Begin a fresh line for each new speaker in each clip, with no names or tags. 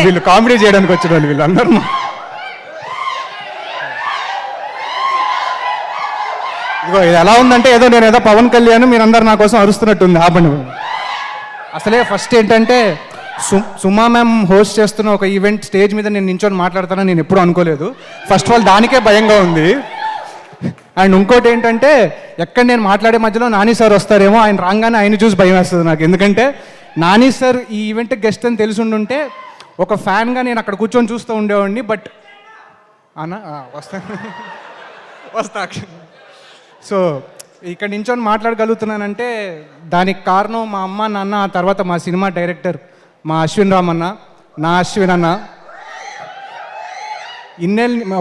వీళ్ళు కామెడీ చేయడానికి వచ్చిన వాళ్ళు వీళ్ళందరూ. ఇదిగో ఇది ఎలా ఉందంటే నేను ఏదో పవన్ కళ్యాణ్ మీరందరూ నా కోసం అరుస్తున్నట్టుంది. ఆపండి. అసలే ఫస్ట్ ఏంటంటే సుమా మ్యామ్ హోస్ట్ చేస్తున్న ఒక ఈవెంట్ స్టేజ్ మీద నేను నించొని మాట్లాడతానని నేను ఎప్పుడూ అనుకోలేదు. ఫస్ట్ ఆఫ్ ఆల్ దానికే భయంగా ఉంది. అండ్ ఇంకోటి ఏంటంటే ఎక్కడ నేను మాట్లాడే మధ్యలో నాని సార్ వస్తారేమో, ఆయన రాగానే ఆయన చూసి భయం వేస్తుంది నాకు. ఎందుకంటే నాని సార్ ఈ ఈవెంట్ గెస్ట్ అని తెలిసి ఉండుంటే ఒక ఫ్యాన్గా నేను అక్కడ కూర్చొని చూస్తూ ఉండేవాడిని. బట్ అన్న వస్తా. సో ఇక్కడ నించొని మాట్లాడగలుగుతున్నానంటే దానికి కారణం మా అమ్మ నాన్న, ఆ తర్వాత మా సినిమా డైరెక్టర్ మా అశ్విన్ రామ్ అన్న, నా అశ్విన్ అన్న.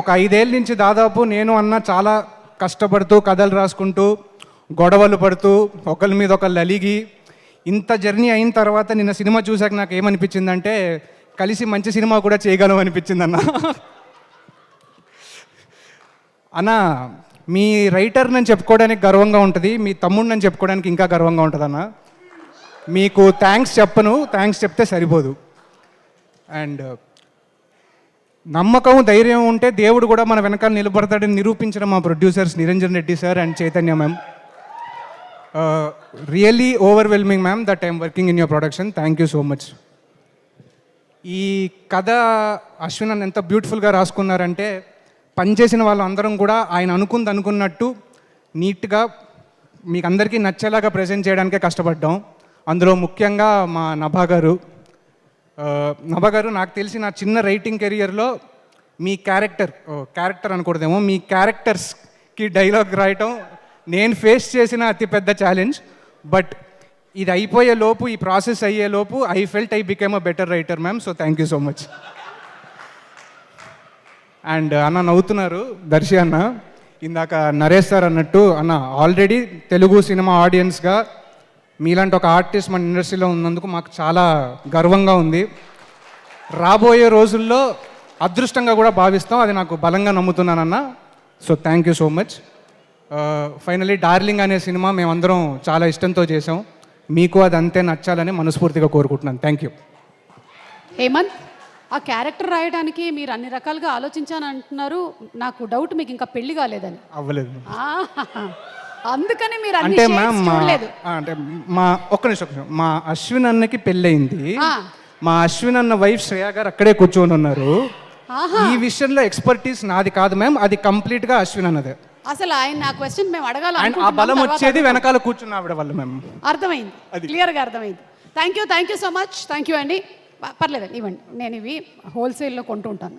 ఒక 5 ఏళ్ళ నుంచి దాదాపు నేను అన్న చాలా కష్టపడుతూ కథలు రాసుకుంటూ గొడవలు పడుతూ ఒకరి మీద ఒకళ్ళు అలిగి ఇంత జర్నీ అయిన తర్వాత నిన్న సినిమా చూసాక నాకు ఏమనిపించిందంటే కలిసి మంచి సినిమా కూడా చేయగలం అనిపించింది అన్న. అన్న మీ రైటర్ నేను చెప్పుకోవడానికి గర్వంగా ఉంటుంది, మీ తమ్ముడు నేను చెప్పుకోవడానికి ఇంకా గర్వంగా ఉంటుంది అన్న. మీకు థ్యాంక్స్ చెప్పను, థ్యాంక్స్ చెప్తే సరిపోదు. అండ్ నమ్మకం ధైర్యం ఉంటే దేవుడు కూడా మన వెనకాల నిలబడతాడని నిరూపించిన మా producers Niranjan Reddy sir and Chaitanya ma'am. Really overwhelming ma'am that I'm working in your production. Thank you so much. ఈ కథ అశ్విన్ అన్న ఎంత బ్యూటిఫుల్గా రాసుకున్నారంటే పనిచేసిన వాళ్ళందరం కూడా ఆయన అనుకున్నట్టు నీట్గా మీకు అందరికీ నచ్చేలాగా ప్రజెంట్ చేయడానికే కష్టపడ్డాం. అందులో ముఖ్యంగా మా నభా గారు నాకు తెలిసి నా చిన్న రైటింగ్ కెరియర్లో మీ క్యారెక్టర్ అనకూడదేమో, మీ క్యారెక్టర్స్కి డైలాగ్ రాయటం నేను ఫేస్ చేసిన అతిపెద్ద ఛాలెంజ్. బట్ ఇది అయిపోయే లోపు, ఈ ప్రాసెస్ అయ్యే లోపు I felt I became a better writer ma'am. So thank you so much. And అన్న నవ్వుతున్నారు దర్శి అన్న, ఇందాక నరేష్ సార్ అన్నట్టు అన్న ఆల్రెడీ తెలుగు సినిమా ఆడియన్స్గా మీలాంటి ఒక ఆర్టిస్ట్ మన ఇండస్ట్రీలో ఉన్నందుకు మాకు చాలా గర్వంగా ఉంది. రాబోయే రోజుల్లో అదృష్టంగా కూడా భావిస్తాం, అది నాకు బలంగా నమ్ముతున్నానన్న. So thank you so much. Finally darling అనే సినిమా మేమందరం చాలా ఇష్టంతో చేసాం, మీకు అది అంతే నచ్చాలని మనస్ఫూర్తిగా కోరుకుంటున్నాను. Thank you.
హేమంత్, ఆ క్యారెక్టర్ రాయడానికి మీరు అన్ని రకాలుగా ఆలోచించాను అంటున్నారు. నాకు డౌట్ మీకు ఇంకా పెళ్లి కాలేదని.
అవ్వలేదు.
అందుకని మీరు
అంటే మ్యామ్ అంటే ఒక్క నిమిషం, మా అశ్విన్ అన్నకి పెళ్ళయింది. మా అశ్విన్ అన్న వైఫ్ శ్రేయ గారు అక్కడే కూర్చొని ఉన్నారు. ఈ విషయంలో ఎక్స్పర్టీస్ నాది కాదు మ్యామ్, అది కంప్లీట్గా అశ్విన్ అన్నదే.
అసలు ఆయన నా క్వశ్చన్ మేము అడగాలి,
ఆ బలం వచ్చేది వెనకాల కూర్చున్న ఆవిడ వల్ల మ్యామ్.
అర్థమైంది, క్లియర్గా అర్థమైంది. Thank you so much. Thank you అండి. పర్లేదండి, ఇవ్వండి, నేను ఇవి హోల్సేల్లో కొంటూ ఉంటాను.